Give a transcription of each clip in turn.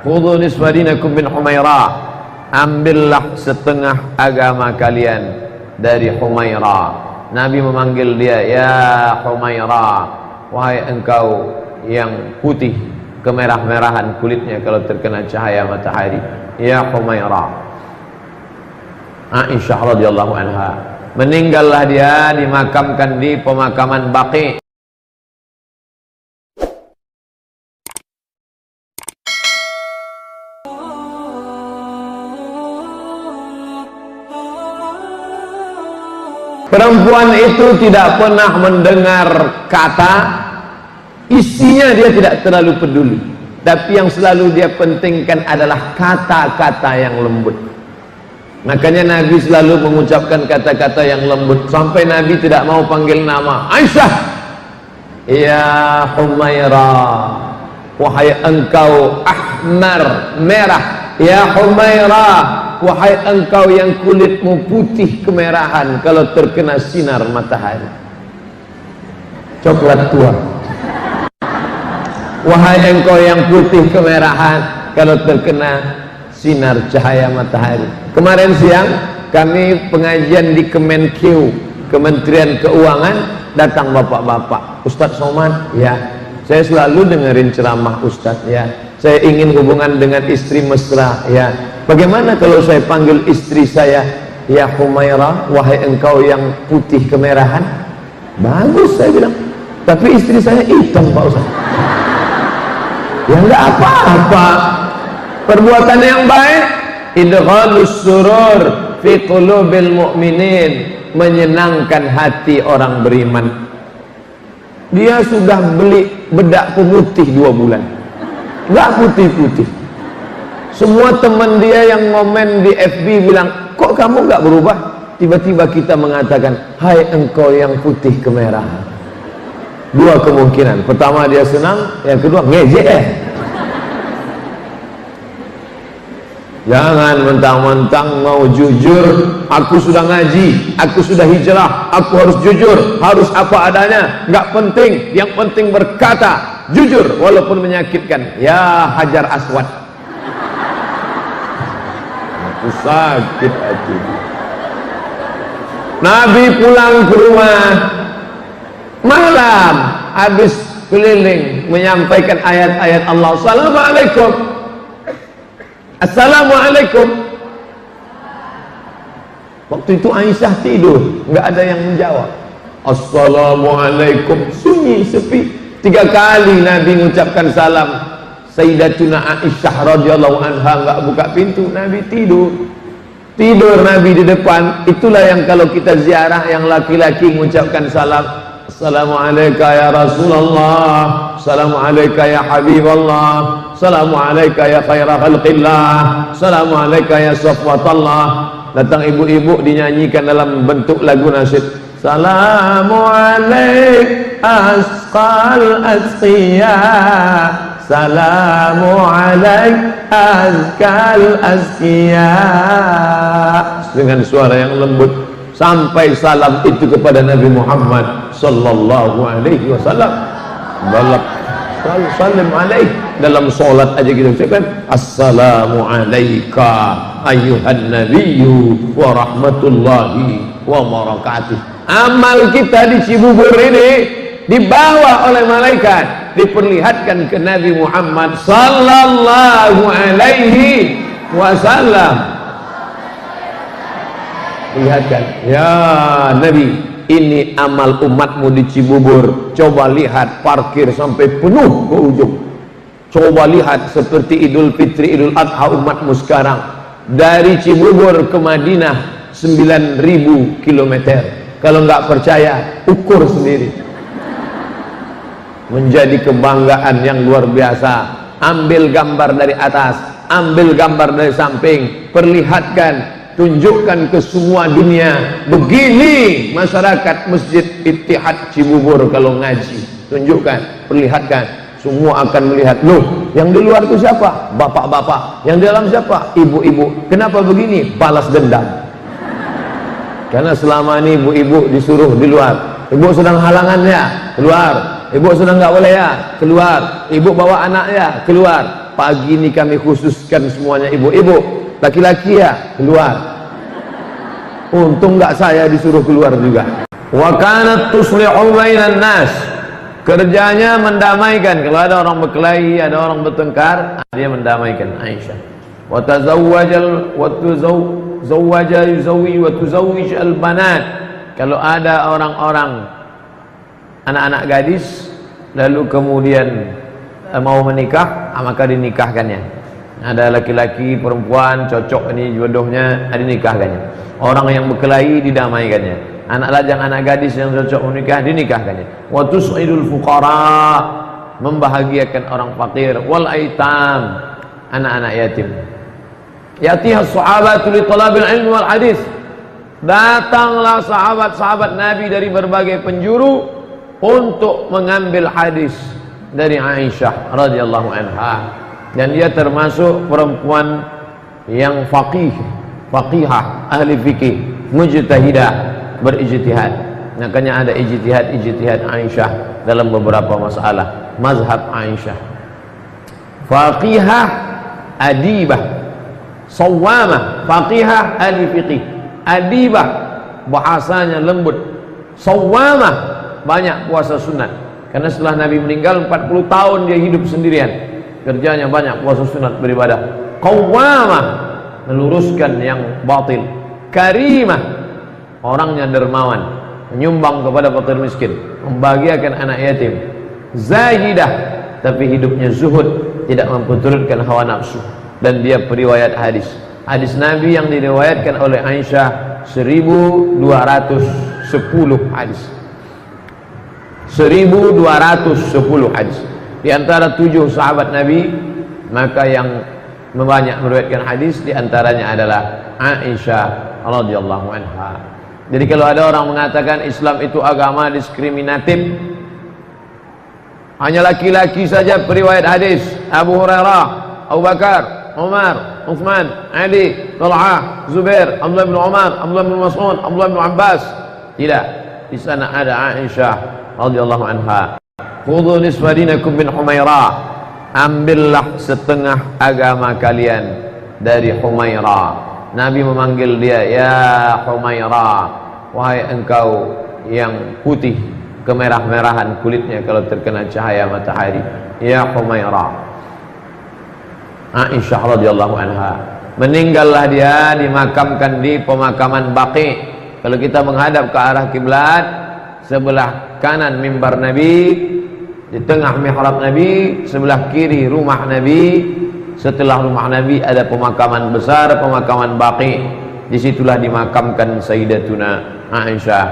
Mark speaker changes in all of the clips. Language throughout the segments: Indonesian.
Speaker 1: khudhu nisfa dinakum min Humaira, ambillah setengah agama kalian dari Humaira. Nabi memanggil dia, ya Humaira, wahai engkau yang putih kemerah-merahan kulitnya kalau terkena cahaya matahari, ya Humaira. Aisyah radhiyallahu anha, meninggallah dia, dimakamkan di pemakaman Baqi. Perempuan itu tidak pernah mendengar kata, isinya dia tidak terlalu peduli, tapi yang selalu dia pentingkan adalah kata-kata yang lembut. Makanya Nabi selalu mengucapkan kata-kata yang lembut, sampai Nabi tidak mau panggil nama Aisyah. Ya Humaira, wahai engkau ahmar, merah. Ya Humaira, wahai engkau yang kulitmu putih kemerahan kalau terkena sinar matahari. Coklat tua. Wahai engkau yang putih kemerahan kalau terkena sinar cahaya matahari. Kemarin siang kami pengajian di Kemenq, Kementerian Keuangan, datang bapak-bapak. Ustadz Somad, ya, saya selalu dengerin ceramah Ustadz, ya. Saya ingin hubungan dengan istri mesra, ya. Bagaimana kalau saya panggil istri saya, ya Humaira, wahai engkau yang putih kemerahan? Bagus, saya bilang. Tapi istri saya hitam, Pak Ustadz. Ya enggak apa-apa. Perbuatan yang baik, idghalus surur fi qulubil mu'minin, menyenangkan hati orang beriman. Dia sudah beli bedak pemutih 2 bulan, nggak putih-putih. Semua teman dia yang ngomen di FB bilang, kok kamu nggak berubah? Tiba-tiba kita mengatakan, hai engkau yang putih kemerahan. 2 kemungkinan, pertama dia senang, yang kedua ngejek. Jangan mentang-mentang mau jujur, aku sudah ngaji, aku sudah hijrah, aku harus jujur, harus apa adanya, nggak penting, yang penting berkata jujur walaupun menyakitkan. Ya Hajar Aswad, aku sakit hati. Nabi pulang ke rumah malam, habis keliling menyampaikan ayat-ayat Allah. Assalamualaikum, Assalamualaikum. Waktu itu Aisyah tidur, nggak ada yang menjawab. Assalamualaikum, sunyi, sepi. 3 kali Nabi mengucapkan salam. Sayyidatuna Aisyah radhiyallahu anha nggak buka pintu, Nabi tidur. Tidur Nabi di depan. Itulah yang kalau kita ziarah, yang laki-laki mengucapkan salam. Assalamualaikum ya Rasulullah, Assalamualaikum ya Habiballah, Assalamualaikum ya khaira khalqillah, Assalamualaikum ya safwatallah. Datang ibu-ibu dinyanyikan dalam bentuk lagu nasyid. Assalamualaikum asqal asqiya, Assalamualaikum azkal azkiya, dengan suara yang lembut. Sampai salam itu kepada Nabi Muhammad sallallahu alaihi wasallam. Salam alaih. Dalam solat aja kita ucapkan assalamu alayka ayyuhan nabiyyu wa rahmatullahi wa barakatuh. Amal kita di Cibubur ini dibawa oleh malaikat, diperlihatkan ke Nabi Muhammad sallallahu alaihi wasallam. Lihatkan, ya Nabi, ini amal umatmu di Cibubur. Coba lihat, parkir sampai penuh ke ujung. Coba lihat seperti Idul Fitri, Idul Adha umatmu sekarang. Dari Cibubur ke Madinah 9.000 km. Kalau nggak percaya, ukur sendiri. Menjadi kebanggaan yang luar biasa. Ambil gambar dari atas, ambil gambar dari samping, perlihatkan, tunjukkan ke semua dunia. Begini masyarakat Masjid Ittihad Cibubur kalau ngaji. Tunjukkan, perlihatkan, semua akan melihat. Loh, yang di luar itu siapa? Bapak-bapak. Yang di dalam siapa? Ibu-ibu. Kenapa begini? Balas dendam. Karena selama ini ibu-ibu disuruh di luar. Ibu sedang halangan ya, keluar. Ibu sedang nggak boleh ya, keluar. Ibu bawa anak ya, keluar. pagi ini kami khususkan semuanya ibu-ibu, laki-laki ya keluar. Untung nggak saya disuruh keluar juga. Wa kanat tuslihu bainan nas, kerjanya mendamaikan. Kalau ada orang berkelahi, ada orang bertengkar, dia mendamaikan Aisyah. Wa tazawwajal wa tuzawwaja yuzawwi wa tuzawwij al banat. Kalau ada orang-orang anak-anak gadis lalu kemudian mau menikah, maka dinikahkannya. Ada laki-laki, perempuan cocok ini jodohnya, dinikahkannya. Orang yang berkelahi didamaikannya. Anak lajang, anak gadis yang cocok menikah dinikahkannya. Wa tus'idul fuqara, membahagiakan orang fakir. Wal aitam, anak-anak yatim. Yatiha sahabatu li talabil ilmi wal hadis. Datanglah sahabat-sahabat Nabi dari berbagai penjuru untuk mengambil hadis dari Aisyah radhiyallahu anha. Dan dia termasuk perempuan yang faqihah, ahli fikih, mujtahidah, berijtihad. Makanya ada ijtihad Aisyah dalam beberapa masalah mazhab Aisyah. Faqihah, adibah, sawamah. Faqihah, ahli fikih. Adibah, bahasanya lembut. Sawamah, banyak puasa sunat. Karena setelah Nabi meninggal 40 tahun dia hidup sendirian, kerjanya banyak puasa sunat, beribadah. Qawwamah, meluruskan yang batil. Karimah, orangnya dermawan, menyumbang kepada fakir miskin, membahagiakan anak yatim. Zahidah, tapi hidupnya zuhud, tidak memperturutkan hawa nafsu. Dan dia periwayat hadis. Hadis Nabi yang diriwayatkan oleh Aisyah 1210 hadis. 1210 hadis. Di antara 7 sahabat Nabi, maka yang banyak meriwayatkan hadis di antaranya adalah Aisyah radhiyallahu anha. Jadi kalau ada orang mengatakan Islam itu agama diskriminatif, hanya laki-laki saja periwayat hadis, Abu Hurairah, Abu Bakar, Umar, Uthman, Ali, Talha, Zubair, Abdullah bin Umar, Abdullah bin Mas'ud, Abdullah bin Abbas. Tidak, di sana ada Aisyah radhiyallahu anha. Khudhu nisfa dinakum min Humairah, ambillah setengah agama kalian dari Humairah. Nabi memanggil dia, ya Humairah, wahai engkau yang putih kemerah-merahan kulitnya kalau terkena cahaya matahari, ya Humairah. Aisyah radhiyallahu anha. Meninggallah dia, dimakamkan di pemakaman Baqi. Kalau kita menghadap ke arah kiblat, sebelah kanan mimbar Nabi, di tengah mihrab Nabi, sebelah kiri rumah Nabi. Setelah rumah Nabi ada pemakaman besar, pemakaman Baqi. Disitulah dimakamkan Sayyidatuna Aisyah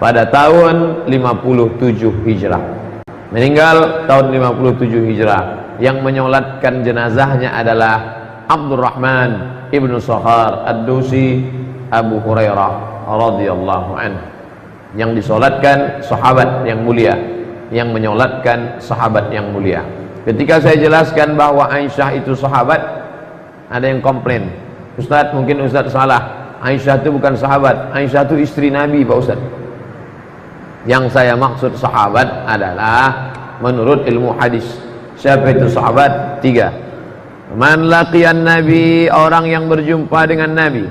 Speaker 1: pada tahun 57 Hijrah. Meninggal tahun 57 Hijrah. Yang menyolatkan jenazahnya adalah Abdurrahman ibnu Sakhar Ad-Dusi Abu Hurairah radhiyallahu anhu. Yang disolatkan sahabat yang mulia, yang menyolatkan sahabat yang mulia. Ketika saya jelaskan bahwa Aisyah itu sahabat, ada yang komplain, Ustadz, mungkin Ustadz salah, Aisyah itu bukan sahabat, Aisyah itu istri Nabi Pak Ustadz. Yang saya maksud sahabat adalah menurut ilmu hadis. Siapa itu sahabat? 3. Man laqiyan Nabi, orang yang berjumpa dengan Nabi.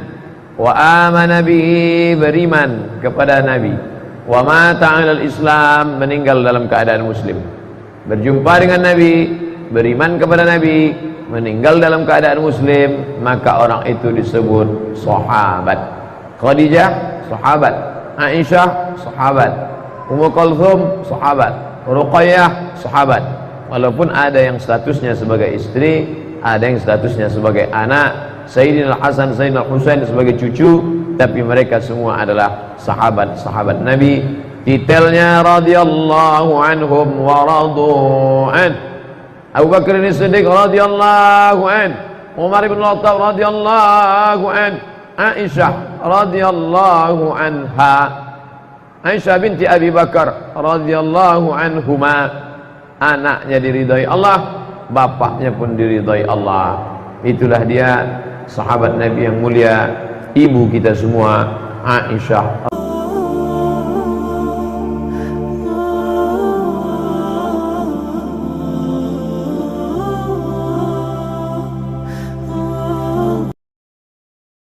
Speaker 1: Wa amana bihi, beriman kepada Nabi. Wa mata 'alal Islam, meninggal dalam keadaan muslim. Berjumpa dengan Nabi, beriman kepada Nabi, meninggal dalam keadaan muslim, maka orang itu disebut sahabat. Khadijah sahabat, Aisyah sahabat, Ummu Kulthum sahabat, Ruqayyah sahabat. Walaupun ada yang statusnya sebagai istri, ada yang statusnya sebagai anak, Sayyidina Hasan, Sayyidina Husain sebagai cucu, tapi mereka semua adalah sahabat-sahabat Nabi. Titelnya radhiyallahu anhum wa radu'an. Abu Bakar As-Siddiq radhiyallahu an, Umar bin Khattab radhiyallahu an, Aisyah radhiyallahu anha. Aisyah binti Abi Bakar radhiyallahu anhuma. Anaknya diridhai Allah, bapaknya pun diridhai Allah. Itulah dia sahabat Nabi yang mulia, ibu kita semua, Aisyah